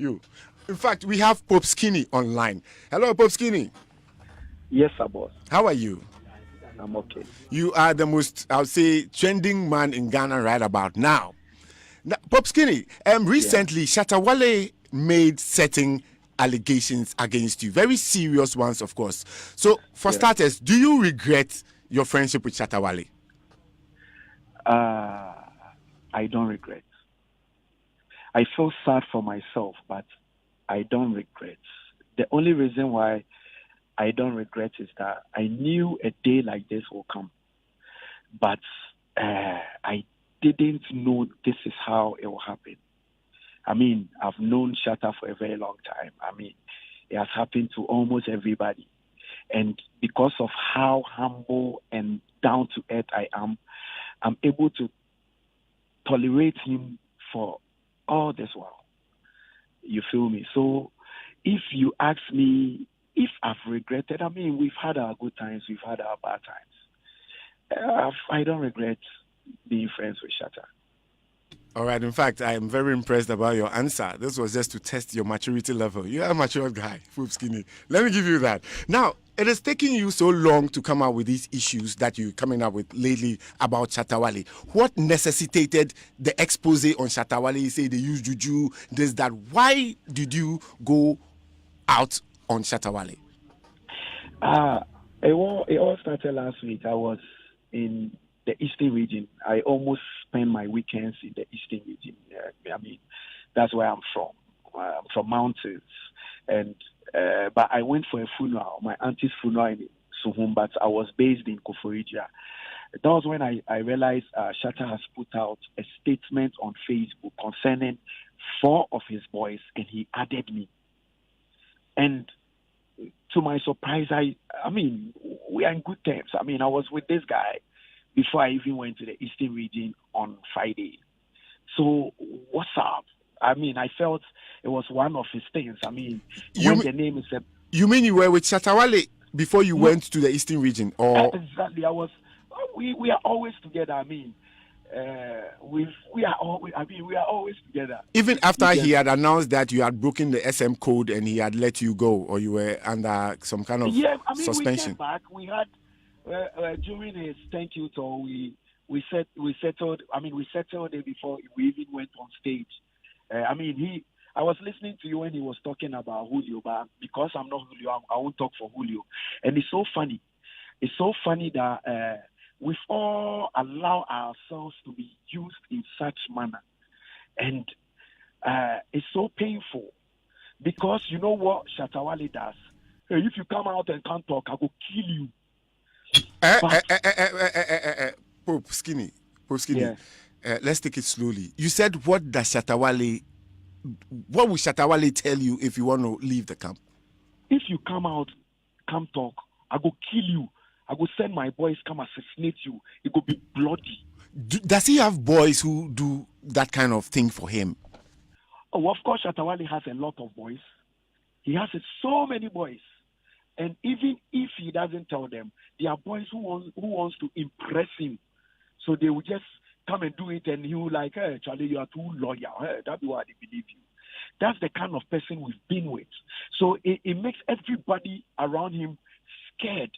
you. In fact, we have Pope Skinny online. Hello, Pope Skinny. Yes, sir, boss. How are you? I'm okay. You are the most, I would say, trending man in Ghana right about now. Now, Pope Skinny, Yeah, recently, Shatta Wale made certain allegations against you, very serious ones, of course. So, for yeah. starters, do you regret your friendship with Shatta Wale? Uh, I don't regret. I feel sad for myself, but I don't regret. The only reason why I don't regret is that I knew a day like this will come, but I didn't know this is how it will happen. I mean, I've known Shatta for a very long time. I mean, it has happened to almost everybody. And because of how humble and down to earth I am, I'm able to tolerate him for all this while. You feel me? So if you ask me if I've regretted, I mean, we've had our good times, we've had our bad times. I don't regret being friends with Shatta. All right. In fact, I am very impressed about your answer. This was just to test your maturity level. You are a mature guy, Pope Skinny. Let me give you that. Now, it is taking you so long to come out with these issues that you're coming up with lately about Shatta Wale. What necessitated the expose on Shatta Wale? You say they use juju, this, that. Why did you go out on Shatta Wale? Uh, it all started last week. I was in the Eastern region. I almost spend my weekends in the Eastern region. I mean, that's where I'm from. I'm from mountains, and but I went for a funeral, my auntie's funeral in Suhum, but I was based in Koforidua. That was when I realized Shatta has put out a statement on Facebook concerning four of his boys, and he added me. And to my surprise, I mean, we are in good terms. I mean, I was with this guy before I even went to the Eastern region on Friday. So what's up? I mean, I felt it was one of his things. I mean, when You the name is a you mean you were with Shatta Wale before you no, went to the Eastern region, or exactly. I was. We are always together. I mean, we are always. I mean, we are always together. even You after get he me? had announced that you had broken the SM code and he had let you go, or you were under some kind of Yeah. I mean, we came suspension? back. We had during his thank you tour. We settled. I mean, we settled it before we even went on stage. I mean, I was listening to you when he was talking about Julio, but because I'm not Julio, I won't talk for Julio. And it's so funny. It's so funny that we've all allowed ourselves to be used in such manner, and it's so painful because you know what Shatta Wale does. Hey, if you come out and can't talk, I will kill you. Eh, eh, But eh, eh, eh, eh, eh, eh, eh. Pope Skinny, Pope Skinny. yeah, Let's take it slowly. You said, what will Shatta Wale tell you if you want to leave the camp? if you come out, come talk, I will kill you. I will send my boys come assassinate you. It will be bloody. Does he have boys who do that kind of thing for him? Oh, of course, Shatta Wale has a lot of boys. He has so many boys. And even if he doesn't tell them, there are boys who wants to impress him. So they will just come and do it, and he will like, hey, Charlie, you are too loyal. Hey, that's why they believe you. That's the kind of person we've been with. So it makes everybody around him scared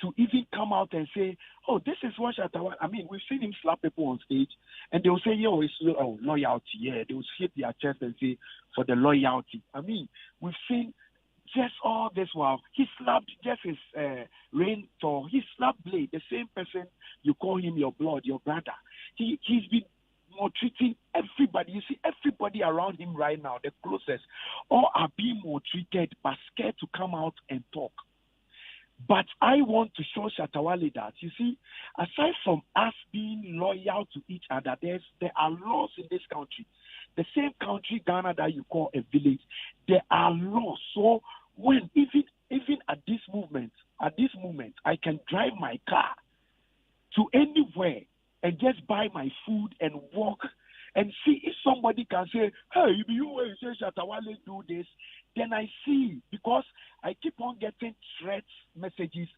to even come out and say, oh, this is what Shatta. I mean, we've seen him slap people on stage, and they'll say, yo, it's loyalty. Yeah, they'll hit their chest and say, for the loyalty. I mean, we've seen just all this while. He slapped just his rain for, he slapped Blade, the same person you call him your blood, your brother. He's been maltreating everybody. You see, everybody around him right now, the closest, all are being maltreated but scared to come out and talk. But I want to show Shatta Wale that, you see, aside from us being loyal to each other, there are laws in this country. The same country, Ghana, that you call a village, there are laws. So when even at this moment, I can drive my car to anywhere and just buy my food and walk and see if somebody can say, hey, if you were say Shatta Wale do this, then I see, because I keep on getting threats messages,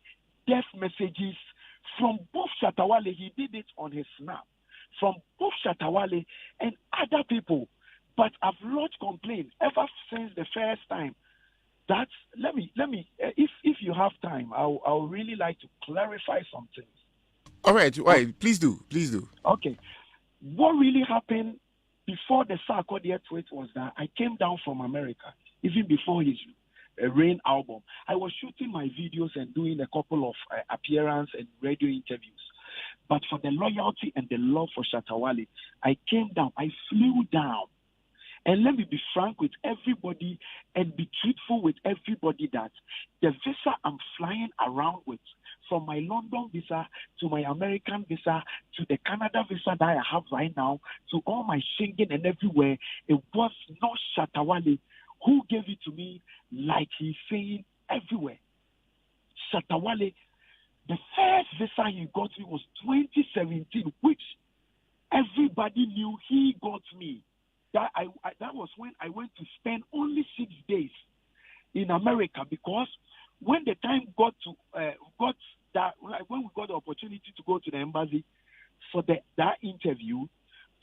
death messages from both Shatta Wale. He did it on his snap, from both Shatta Wale and other people. But I've lodged complaints ever since the first time. That's let me if you have time, I'll really like to clarify some things. All right, please do. Okay, what really happened before the Sarkodie tweet was that I came down from America even before his Rain album. I was shooting my videos and doing a couple of appearance and radio interviews. But for the loyalty and the love for Shatta Wale, I came down. I flew down. And let me be frank with everybody and be truthful with everybody that the visa I'm flying around with, from my London visa to my American visa to the Canada visa that I have right now, to all my Schengen and everywhere, it was not Shatta Wale who gave it to me, like he's saying everywhere. Shatta Wale, the first visa he got me was 2017, which everybody knew he got me. That was when I went to spend only 6 days in America, because when the time when we got the opportunity to go to the embassy for that interview,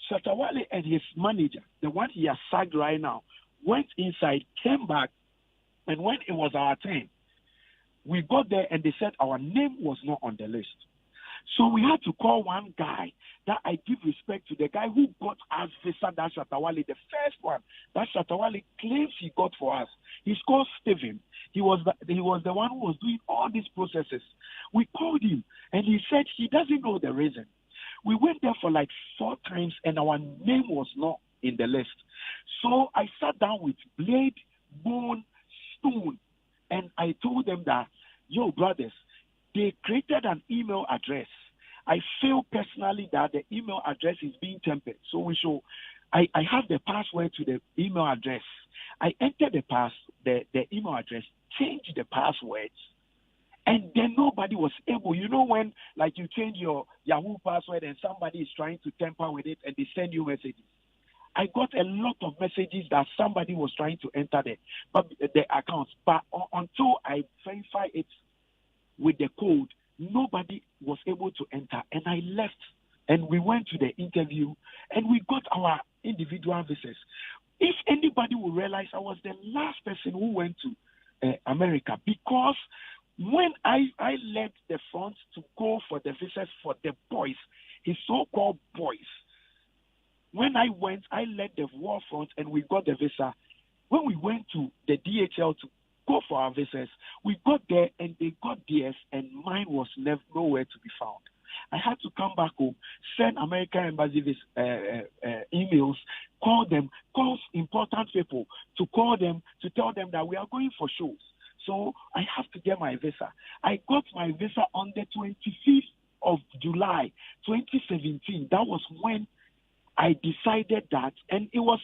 Shatta Wale and his manager, the one he has sacked right now, went inside, came back, and when it was our turn, we got there and they said our name was not on the list. So we had to call one guy that I give respect to, the guy who got us visa, that Shatta Wale, the first one that Shatta Wale claims he got for us. He's called Steven. He was the one who was doing all these processes. We called him and he said he doesn't know the reason. We went there for like 4 times and our name was not in the list. So I sat down with Blade, Bone, Stone, and I told them that, yo, brothers, they created an email address. I feel personally that the email address is being tampered. So I have the password to the email address. I entered the email address, changed the passwords, and then nobody was able. You know when, like, you change your Yahoo password and somebody is trying to tamper with it and they send you messages. I got a lot of messages that somebody was trying to enter the accounts, but until I verify it with the code, nobody was able to enter. And I left, and we went to the interview, and we got our individual visas. If anybody will realize, I was the last person who went to America, because when I led the front to go for the visas for the boys, his so-called boys, when I went, I led the war front and we got the visa. When we went to the DHL to go for our visas, we got there and they got theirs and mine was nowhere to be found. I had to come back home, send American embassy emails, call important people to call them to tell them that we are going for shows. So I have to get my visa. I got my visa on the 25th of July, 2017. That was when I decided that, and it was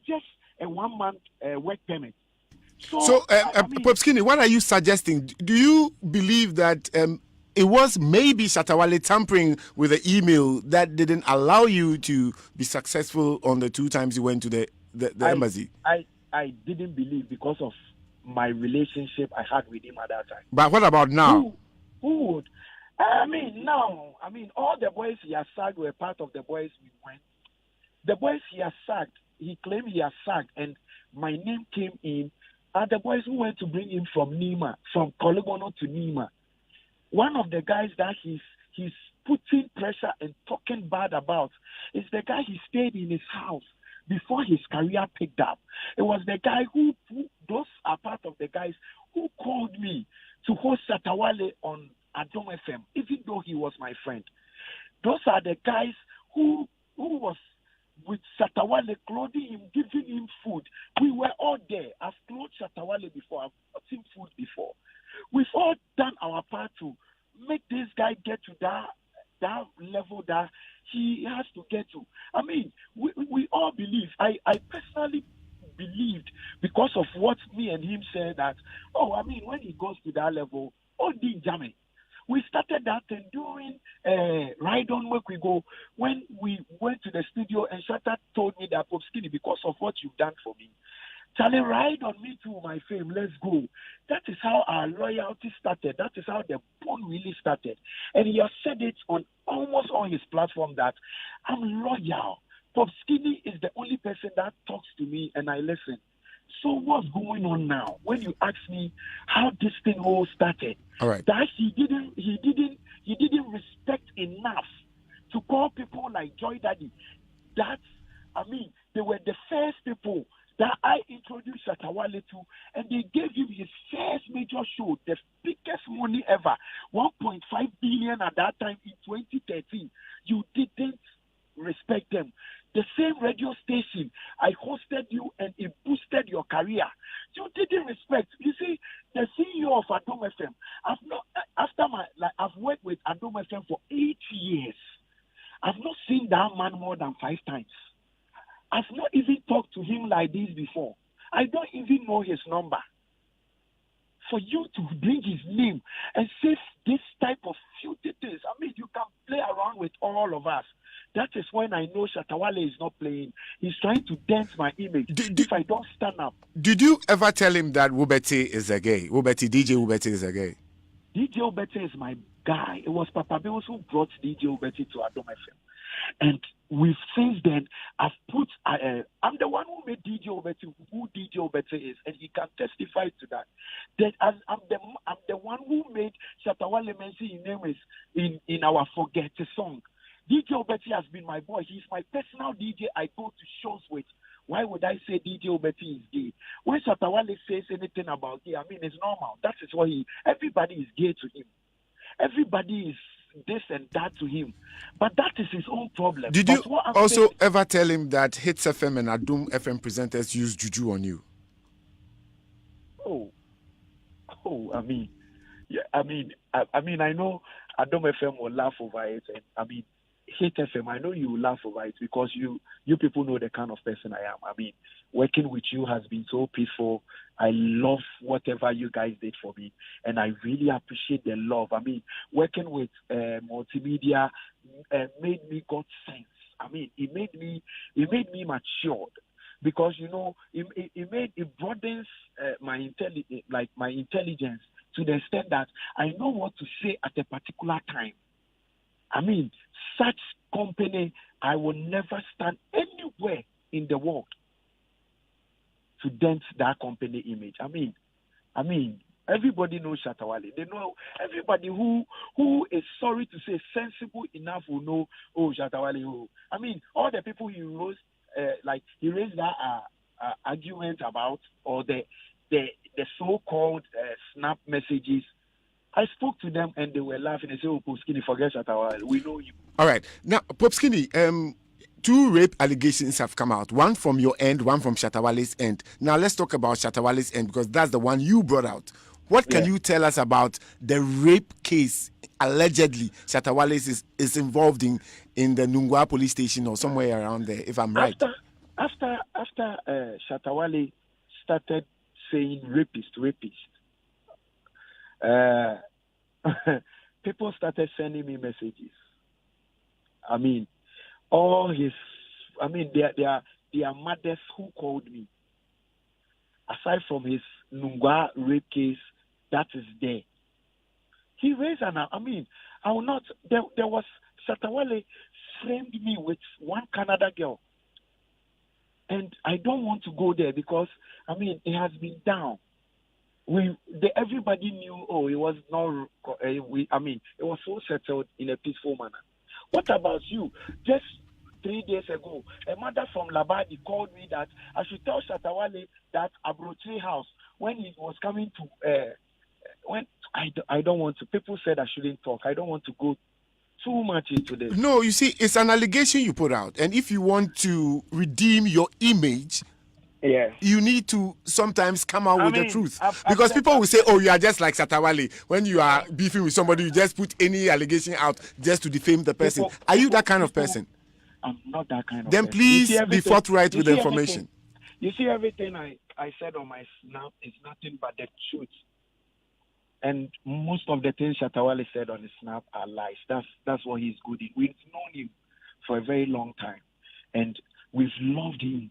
just a 1-month work permit. So, Pop Skinny, what are you suggesting? Do you believe that it was maybe Shatta Wale tampering with the email that didn't allow you to be successful on the 2 times you went to the embassy? I didn't believe, because of my relationship I had with him at that time. But what about now? Who would? Now, all the boys he has sacked were part of the boys we went. The boys he has sacked, he claimed he has sacked, and my name came in, are the boys who went to bring him from Nima, from Kolobono to Nima. One of the guys that he's putting pressure and talking bad about is the guy he stayed in his house before his career picked up. It was the guy who those are part of the guys who called me to host Shatta Wale on Adom FM, even though he was my friend. Those are the guys who was with Shatta Wale, clothing him, giving him food. We were all there. I've clothed Shatta Wale before. I've bought him food before. We've all done our part to make this guy get to that level that he has to get to. We all believe. I personally believed, because of what me and him said, that, when he goes to that level, Odi Jame. We started that and during Ride On Work We Go, when we went to the studio and Shatta told me that, Pop Skinny, because of what you've done for me, Charlie, ride on me to my fame, let's go. That is how our loyalty started. That is how the bond really started. And he has said it on almost on his platform that I'm loyal. Pop Skinny is the only person that talks to me and I listen. So what's going on now? When you ask me how this thing all started, all right, that he didn't respect enough to call people like Joy Daddy. They were the first people that I introduced Shatta Wale to, and they gave him his first major show, the biggest money ever, 1.5 billion at that time in 2013. You didn't respect them. The same radio station, I hosted you and it boosted your career. You didn't respect. You see, the CEO of Adom FM, I've worked with Adom FM for 8 years. I've not seen that man more than 5 times. I've not even talked to him like this before. I don't even know his number. For you to bring his name and say this type of filthy things, you can play around with all of us. That is when I know Shatta Wale is not playing. He's trying to dent my image if I don't stand up. Did you ever tell him that Wubeti is a gay? DJ Wubeti is a gay? DJ Wubeti is my guy. It was Papa Bills who brought DJ Wubeti to Adom FM. And since then, I'm the one who made DJ Wubeti who DJ Wubeti is, and he can testify to that. That I'm the one who made Shatta Wale mention his name is in our Forget song. DJ Wubeti has been my boy. He's my personal DJ I go to shows with. Why would I say DJ Wubeti is gay? When Shatta Wale says anything about gay, it's normal. That is what everybody is gay to him. Everybody is this and that to him. But that is his own problem. Did you also ever tell him that Hits FM and Adom FM presenters use juju on you? I know Adom FM will laugh over it, and Hit FM, I know you will laugh over it because you people know the kind of person I am. Working with you has been so peaceful. I love whatever you guys did for me, and I really appreciate the love. Working with multimedia made me got sense. It made me matured because it broadens my intelligence to the extent that I know what to say at a particular time. Such company, I will never stand anywhere in the world to dent that company image. Everybody knows Shatta Wale. They know everybody who is sorry to say sensible enough will know. Shatta Wale. All the people he raised, he raised that argument about, or the so-called snap messages. I spoke to them and they were laughing and said, Pop Skinny, forget Shatta Wale. We know you. All right. Now, Pop Skinny, 2 rape allegations have come out. One from your end, one from Shatta Wale's end. Now, let's talk about Shatta Wale's end because that's the one you brought out. What can you tell us about the rape case allegedly Shatta Wale is involved in the Nungwa police station or somewhere around there, if I'm right? After Shatta Wale started saying rapist, people started sending me messages. All his, there are mothers who called me. Aside from his Nungwa rape case, that is there. He raised I will not. There was Shatta Wale framed me with one Canada girl, and I don't want to go there because it has been down. Everybody knew. It was not. It was so settled in a peaceful manner. What about you? Just 3 days ago, a mother from Labadi called me that I should tell Shatta Wale that Abrochi House when he was coming to. When I don't want to. People said I shouldn't talk. I don't want to go too much into this. No, you see, it's an allegation you put out, and if you want to redeem your image. Yeah. You need to sometimes come out with the truth. Because people will say, you are just like Shatta Wale. When you are beefing with somebody, you just put any allegation out just to defame the person. Are you that kind of person? I'm not that kind of person. Then please be forthright with the information. You see, everything I said on my snap is nothing but the truth. And most of the things Shatta Wale said on his snap are lies. That's what he's good in. We've known him for a very long time. And we've loved him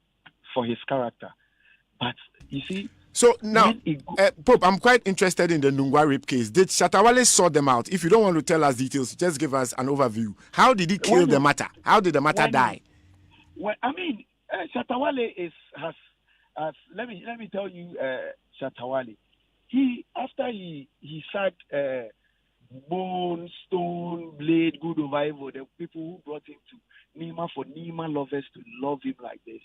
for his character. But you see, so now Pope, I'm quite interested in the Nungwa rape case. Did Shatta Wale sort them out? If you don't want to tell us details, just give us an overview. How did he kill the matter? How did the matter die? Shatta Wale has let me tell you, Shatta Wale. He after he sacked Bone, Stone, Blade, Good Revival, the people who brought him to Nima for Nima lovers to love him like this.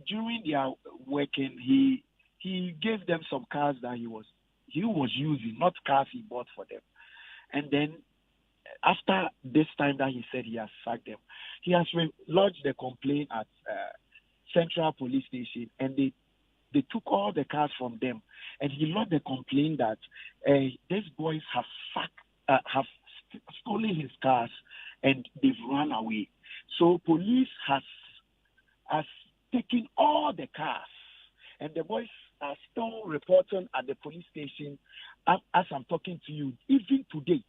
During their working, he gave them some cars that he was using, not cars he bought for them. And then after this time that he said he has sacked them, he has lodged a complaint at Central Police Station, and they took all the cars from them, and he lodged a complaint that these boys have stolen his cars and they've run away. So police has taken all the cars, and the boys are still reporting at the police station as I'm talking to you, even today.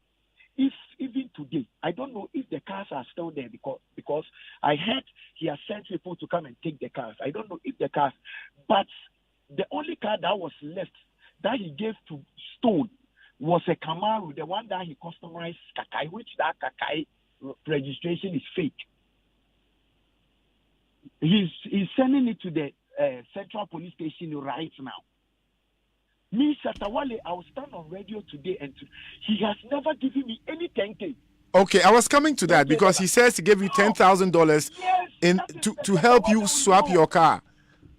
Even today, I don't know if the cars are still there because I heard he has sent people to come and take the cars. I don't know if the cars, but the only car that was left that he gave to Stone was a Camaro, the one that he customized Kakai, which that Kakai registration is fake. He's sending it to the Central Police Station right now. Me, Shatta Wale, I will stand on radio today and he has never given me any 10K. Okay, I was coming to that because he says he gave you $10,000 to help you swap your car.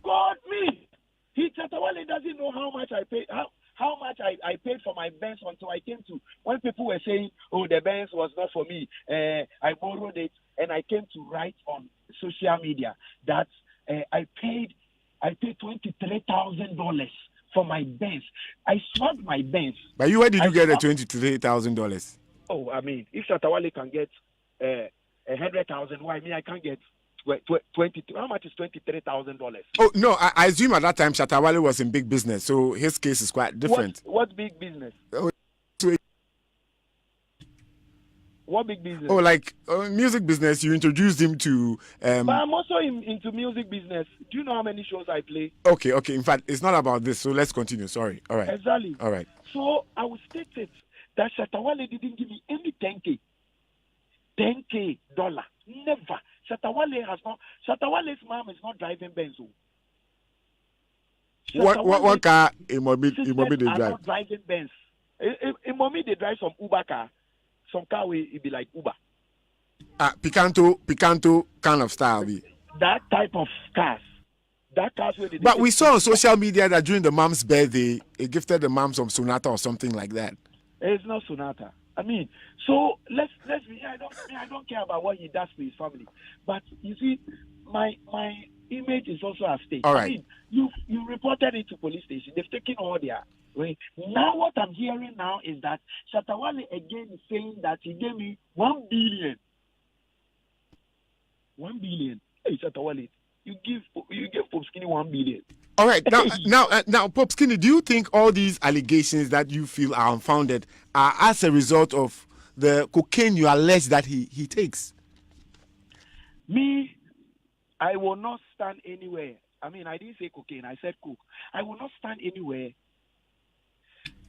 God, me. Shatta Wale doesn't know how much I paid. How much I paid for my Benz until I came to when people were saying, "Oh, the Benz was not for me." I borrowed it, and I came to write on social media that I paid $23,000 for my Benz. I swapped my Benz. But where did you get the $23,000? Oh, I mean, if Shatta Wale can get 100,000, why me I can't get 20? How much is $23,000? Oh no, I assume at that time Shatta Wale was in big business, so his case is quite different. What big business? What big business? Oh, like music business. You introduced him to. But I'm also into music business. Do you know how many shows I play? Okay. In fact, it's not about this, so let's continue. Sorry. All right. Exactly. All right. So I will state it that Shatta Wale didn't give me any 10K dollar. Never. Shatta Wale's mom is not driving Benz. What car Imobi they drive? Not driving Benz. Imobi they drive some Uber car. Some car will be like Uber. Picanto kind of style. That type of cars. But we saw on social media that during the mom's birthday, he gifted the mom some Sonata or something like that. It's not Sonata. I mean, so let's be. I don't care about what he does to his family, but you see, my image is also at stake. All right. I mean, you reported it to police station. They've taken all their. Right? Now what I'm hearing now is that Shatta Wale again is saying that he gave me 1 billion. 1 billion. Hey, Shatta Wale, you give Pope Skinny 1 billion. All right, now, Pope Skinny, do you think all these allegations that you feel are unfounded are as a result of the cocaine you allege that he takes? Me, I will not stand anywhere. I mean, I didn't say cocaine. I said coke. I will not stand anywhere.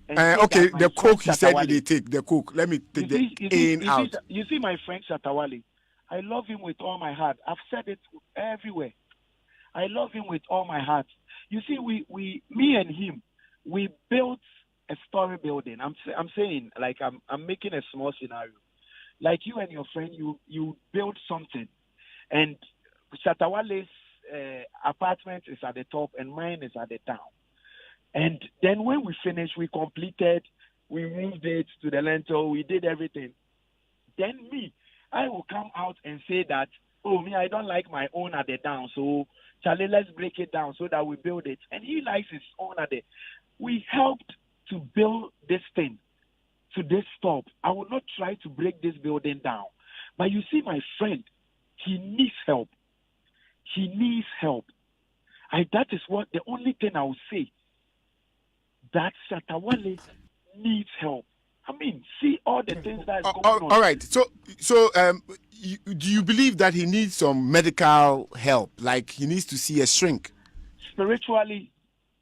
Okay, the coke he said he did take. The coke. Let me take out. You see my friend Shatta Wale. I love him with all my heart. I've said it everywhere. I love him with all my heart. You see, me and him, we built a story building. I'm saying, like, I'm making a small scenario. Like you and your friend, you build something, and Shatta Wale's apartment is at the top and mine is at the down. And then when we finished, we completed, we moved it to the lintel, we did everything. Then I will come out and say that, oh, I don't like my own at the down, so Charlie, let's break it down so that we build it. And he likes his own at the. We helped to build this thing to this stop. I will not try to break this building down. But you see, my friend, he needs help. He needs help. That is what the only thing I will say. That Shatta Wale needs help. I mean, see all the things that is going on. All right. So, do you believe that he needs some medical help? Like he needs to see a shrink? Spiritually,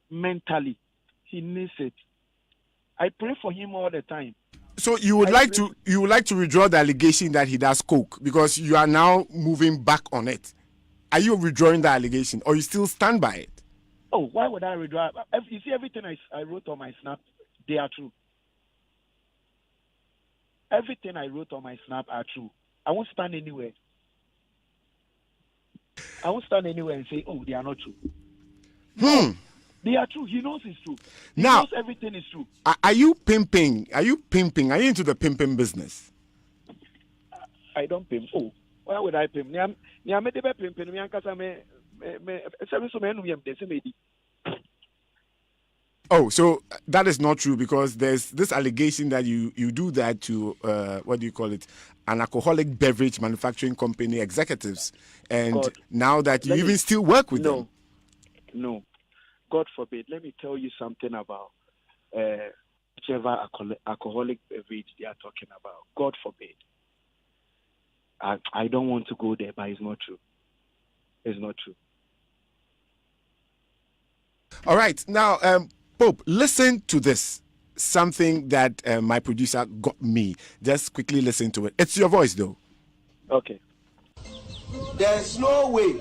mentally, he needs it. I pray for him all the time. So you would like to withdraw the allegation that he does coke because you are now moving back on it. Are you withdrawing the allegation or you still stand by it? Oh, why would I withdraw? You see, everything I wrote on my Snap, they are true. Everything I wrote on my Snap are true. I won't stand anywhere. I won't stand anywhere and say, oh, they are not true. No, they are true. He knows it's true. He knows everything is true. Are you pimping? Are you into the pimping business? I don't pimp. Oh, why would I pimp? Oh, so that is not true because there's this allegation that you do that to what do you call it, an alcoholic beverage manufacturing company executives, and God, now that you even still work with them. No, God forbid. Let me tell you something about whichever alcoholic beverage they are talking about. God forbid. I don't want to go there, but it's not true. It's not true. All right, now Pope, listen to this. Something that my producer got me. Just quickly listen to it. It's your voice, though. Okay. There's no way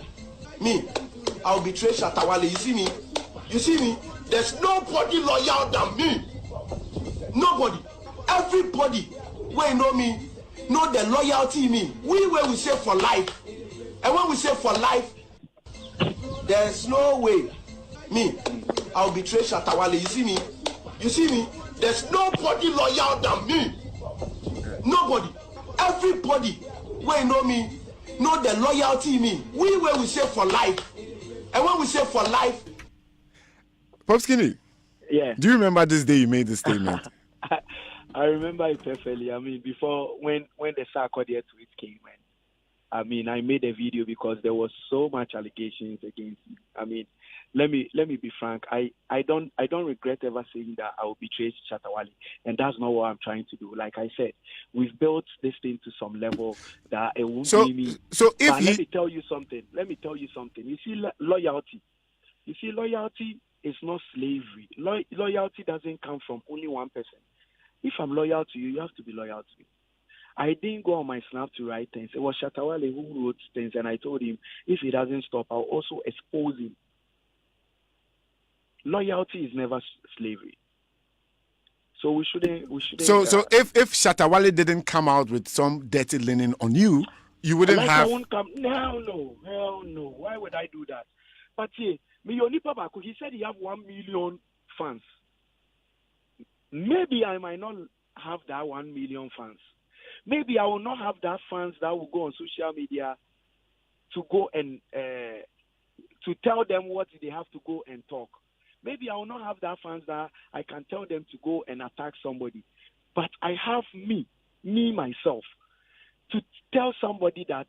I'll betray Shatta Wale. You see me? There's nobody loyal than me. Nobody. Everybody wey know me know the loyalty in me. We say for life. And when we say for life, there's no way I'll betray Shatta Wale. You see me? There's nobody loyal than me. Nobody. Everybody wey know me know the loyalty in me. We say for life. And when we say for life, Pop Skinny. Yeah. Do you remember this day you made this statement? I remember it perfectly. I mean, before when the Sarkodie tweet came, I made a video because there was so much allegations against me. I mean, let me be frank. I don't regret ever saying that I will betray Shatta Wale, and that's not what I'm trying to do. Like I said, we've built this thing to some level that it won't be me. So if let me tell you something. You see, loyalty. Is not slavery. Loyalty doesn't come from only one person. If I'm loyal to you, you have to be loyal to me. I didn't go on my Snap to write things. It was Shatta Wale who wrote things, and I told him if he doesn't stop, I'll also expose him. Loyalty is never slavery. So we shouldn't. So if Shatta Wale didn't come out with some dirty linen on you, you wouldn't have. I won't come. Hell no. Why would I do that? But yeah, he said he have 1 million fans. Maybe I might not have that 1 million fans. Maybe I will not have that fans that will go on social media to go and to tell them what they have to go and talk. Maybe I will not have that fans that I can tell them to go and attack somebody. But I have me myself, to tell somebody that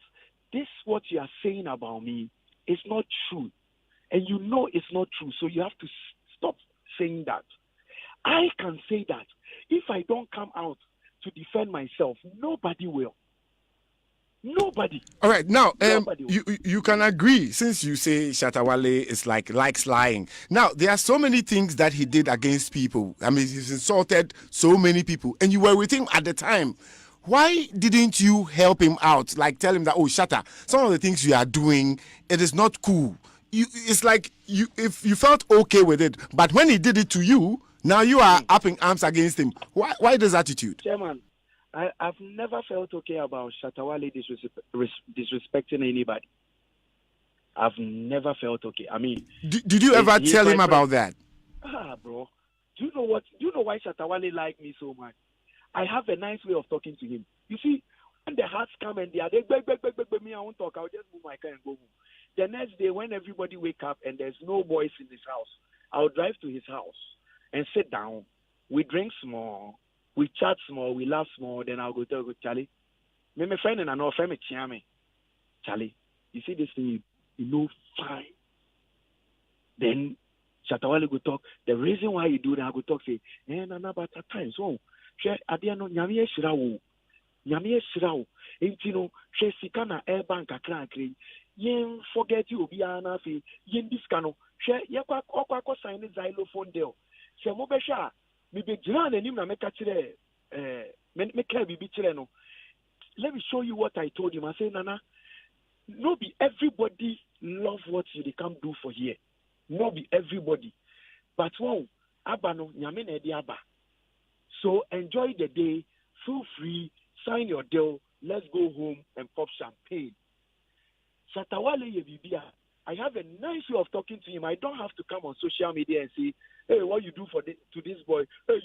this what you are saying about me is not true. And you know it's not true, so you have to stop saying that. I can say that. If I don't come out to defend myself, nobody will. Nobody. All right, now you can agree, since you say Shatta Wale is likes lying. Now there are so many things that he did against people. I mean, he's insulted so many people, and you were with him at the time. Why didn't you help him out? Like tell him that, oh, Shatta, some of the things you are doing, it is not cool. It's like if you felt okay with it, but when he did it to you, now you are up in arms against him. Why this attitude? Chairman, I've never felt okay about Shatta Wale disrespecting anybody. I've never felt okay. I mean, did you ever tell him about that? Bro, do you know what? Do you know why Shatta Wale like me so much? I have a nice way of talking to him. You see, when the hearts come and they beg, me, I won't talk. I'll just move my car and go home. The next day, when everybody wake up and there's no boys in his house, I'll drive to his house and sit down. We drink small, we chat small, we laugh small. Then I'll go tell Charlie, me my friend and I know friend me Chiame. Charlie, you see this thing, you know fine. Then Shatta Wale go talk. The reason why you do that, I go talk say, Nana, but at times, oh, share adiano nyame shirawo, intino share sikana air bank akra yen forget you be ana fi yen discano share yakwa sign xylophone deal. Se mo be sha me be gyina n'anim na meka kire let me show you what I told him. I say, Nana, no be everybody love what you come do for here. No be everybody. But wow, Abba no nyame na edi Abba. So enjoy the day, feel free, sign your deal, let's go home and pop champagne. Shatta Wale ye bibia. I have a nice way of talking to him. I don't have to come on social media and say, hey, what you do to this boy? Hey,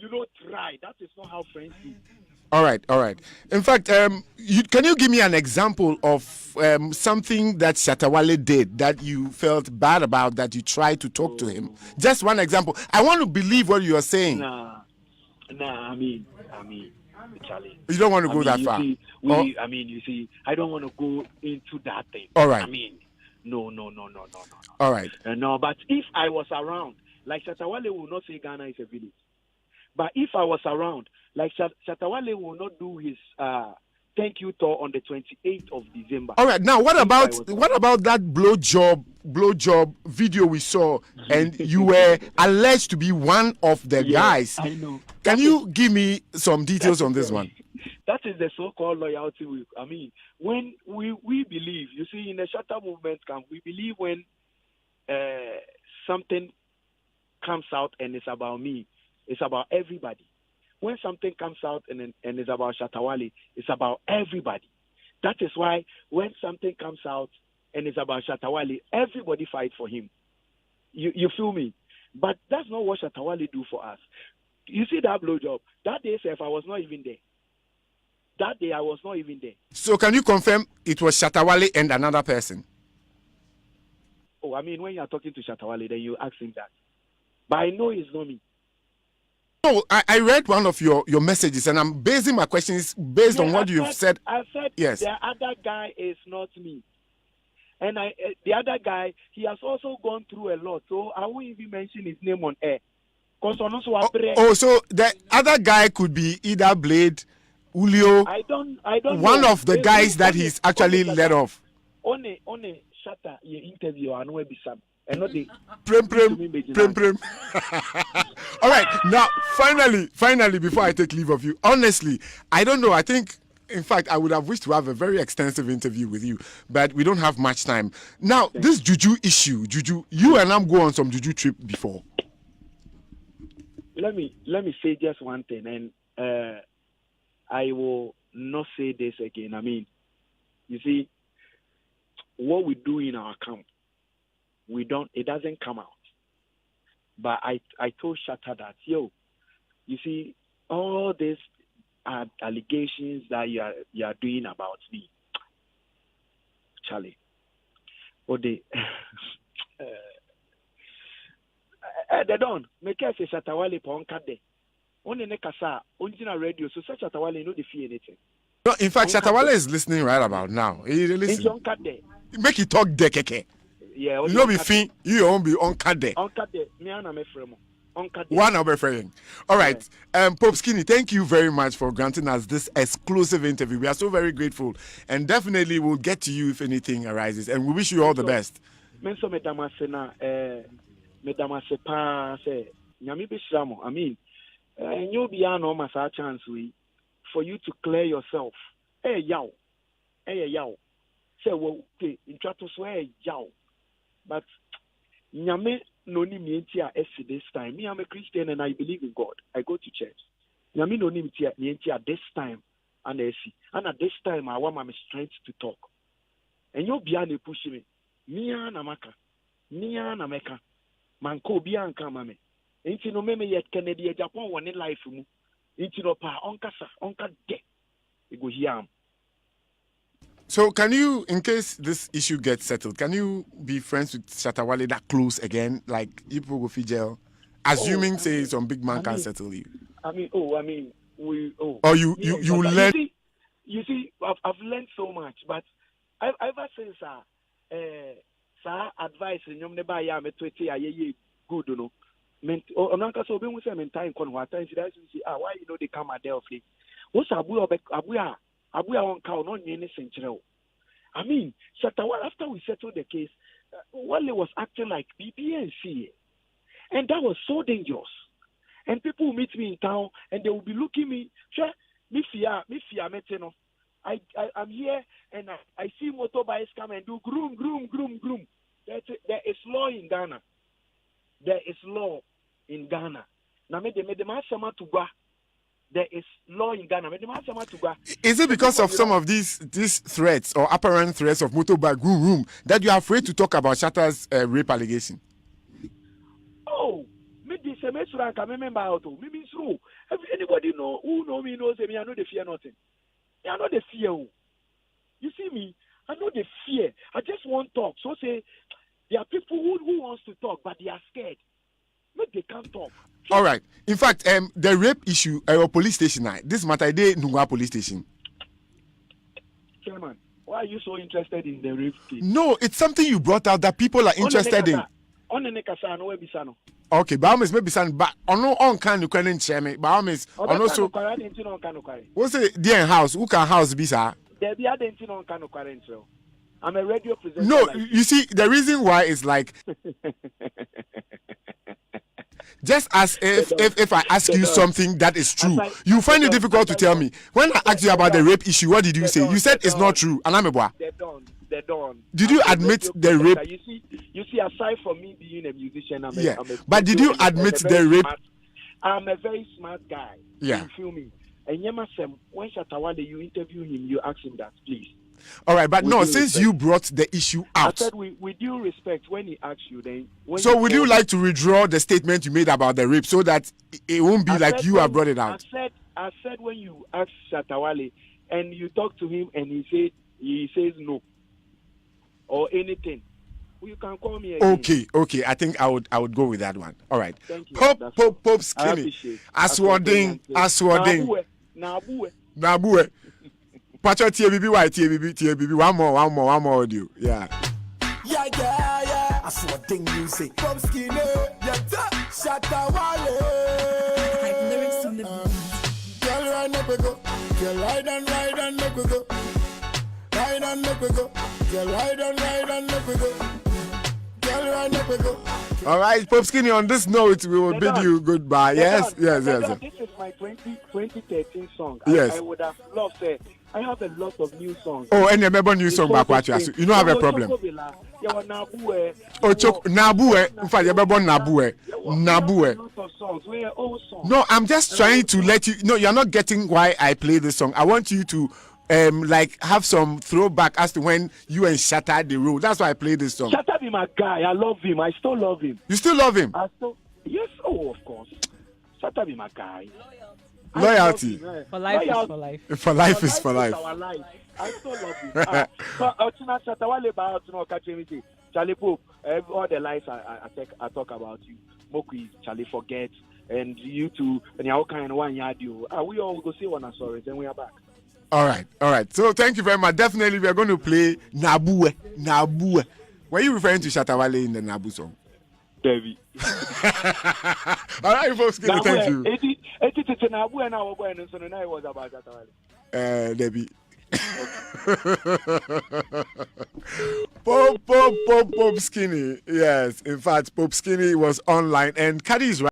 try. That is not how friends do. All right. In fact, can you give me an example of something that Shatta Wale did that you felt bad about, that you tried to talk to him? Just one example. I want to believe what you are saying. Nah. I mean, Charlie. You don't want to go that far. You see, I don't want to go into that thing. All right. I mean, no. All right. No, but if I was around, like Shatta Wale will not say Ghana is a village. But if I was around, like Shatta Wale will not do his thank you tour on the 28th of December. All right. Now, what about that blowjob video we saw, and you were alleged to be one of the guys? I know. Can you give me some details on this one? That is the so-called loyalty. I mean, when we believe, you see, in the Shatta movement camp, we believe when something comes out and it's about me, it's about everybody. When something comes out and it's about Shatta Wale, it's about everybody. That is why when something comes out and it's about Shatta Wale, everybody fight for him. You feel me? But that's not what Shatta Wale do for us. You see that blowjob? That day, I was not even there. That day, I was not even there. So can you confirm it was Shatta Wale and another person? Oh, I mean, when you are talking to Shatta Wale, then you ask him that. But I know it's not me. No, I read one of your messages, and I'm basing my questions based on what you've said. I said yes. The other guy is not me. And the other guy, he has also gone through a lot. So I won't even mention his name on air. So the other guy could be either Blade, Julio. I don't one know. Of the guys that he's actually let off. Only Shatta your interview and we be some. And not the Prem. All right, now finally, before I take leave of you, honestly, I don't know. I think, in fact, I would have wished to have a very extensive interview with you, but we don't have much time. Now, this juju issue, you and I'm go on some juju trip before. Let me say just one thing, and I will not say this again. I mean, you see, what we do in our camp, it doesn't come out. But I told Shatta that, you see, all these allegations that you are doing about me, Charlie, they don't make us say Shatta Wale po onkade. On ne kasa, on radio, so such Shatta Wale no dey fear anything. No, in fact, Shatta Wale is listening right about now. He listen. Make it talk de keke. Yeah, you know be fin, you won't be on kade. On kade, me and my friend. One of my friend. All right, Pope Skinny, thank you very much for granting us this exclusive interview. We are so very grateful, and definitely we'll get to you if anything arises. And we wish you all the best. I mean, you'll be an almost a chance for you to clear yourself. Hey, yow. Say, well, okay, in try to swear, yow. But Nyame no ni mientia this time. Me, I'm a Christian and I believe in God. I go to church. Nyame no ni mientia this time and at this time I want my strength to talk. And you'll be able to push me. Mia na meka. Manko biya nka mame. Inti no meme yet Kennedy Japan one life mu. Inti no pa onka de. You go here. So can you, in case this issue gets settled, can you be friends with Shatta Wale that close again? Like you people go jail, assuming say some big man can settle you. Or you learn. You see, I've learned so much, but ever since advice in never ya me good no. Onanka so be we say time kon what time why they come at Delphi. What's abuya on cow no anything. I mean, Shatta Wale, after we settled the case, Wale was acting like BBNC, and that was so dangerous. And people will meet me in town and they will be looking me. Sure, me fear, meteno. I'm here and I see motorbikes come and do groom. There is law in Ghana. There is law in Ghana. Now, me the masama to go. There is law in Ghana. Is it because of some of these threats or apparent threats of motorbike room that you are afraid to talk about Shatta's rape allegation? Oh, me this semester I can remember how to. Me means true. Anybody who know me knows me. I know they fear nothing. I know they fear. You see me? I know they fear. I just want to talk. So say there are people who wants to talk, but they are scared. Maybe they can't talk. All right. In fact, the rape issue at your police station, this matter, they Nungwa police station. Chairman, why are you so interested in the rape case? No, it's something you brought out that people are interested in. Okay, but maybe son, but on can you can't share me. But also, what's it? Dear house, who can house be sir? I'm a radio presenter. No, you see, the reason why is like. Just as if I ask you something that is true, you find it difficult to tell me. When I asked you about the rape issue, what did you say? You said it's not true. And I'm a boy. They're done. Did you admit the rape? You see, aside from me being a musician, but did you admit the rape? I'm a very smart guy. Yeah. You feel me? And when Shatta Wale, you interview him, you ask him that, please. All right, but no, since you brought the issue out. I said with due respect, when he asks you, then... So would you like to withdraw the statement you made about the rape so that it won't be like you have brought it out? I said when you ask Shatta Wale and you talk to him and he says no or anything, you can call me again. Okay. I think I would go with that one. All right. Thank you. Pope Skinny. Aswading. Nabue. Pacho TABB, one more audio. Yeah. Aswading music. Pope Skinny. Shatta Wale. Like lyrics in the beat. Girl, ride up we go. Girl, ride and up we go. Ride and up we go. Girl, ride and up we go. Girl, ride up we go. All right, Pope Skinny, on this note, we will bid you goodbye. Yes. This is my 2013 song. Yes. I would have loved it. I have a lot of new songs. Oh, and remember new song back what you don't have a problem. Oh, Nabue. In fact, you remember Nabue. No, I'm just trying to let you. No, you're not getting why I play this song. I want you to like have some throwback as to when you and Shatta the road. That's why I play this song. Shatta be my guy. I love him. I still love him. You still love him? Yes. Oh, of course. Shatta be my guy. Loyalty. For life is for life. For life is for life. Our life. I still love him. Shatta Wale about Charlie Pope. All the lies I talk about you. Mokwi, Charlie forget, and you two, and your kind one yard you. We all go see one sorry, then we are back. All right. So thank you very much. Definitely, we are going to play Nabue. Were you referring to Shatta Wale in the Nabu song? Debbie. All right, folks. Thank you. Debbie. Pope Skinny. Yes, in fact, Pope Skinny was online, and Caddy is right.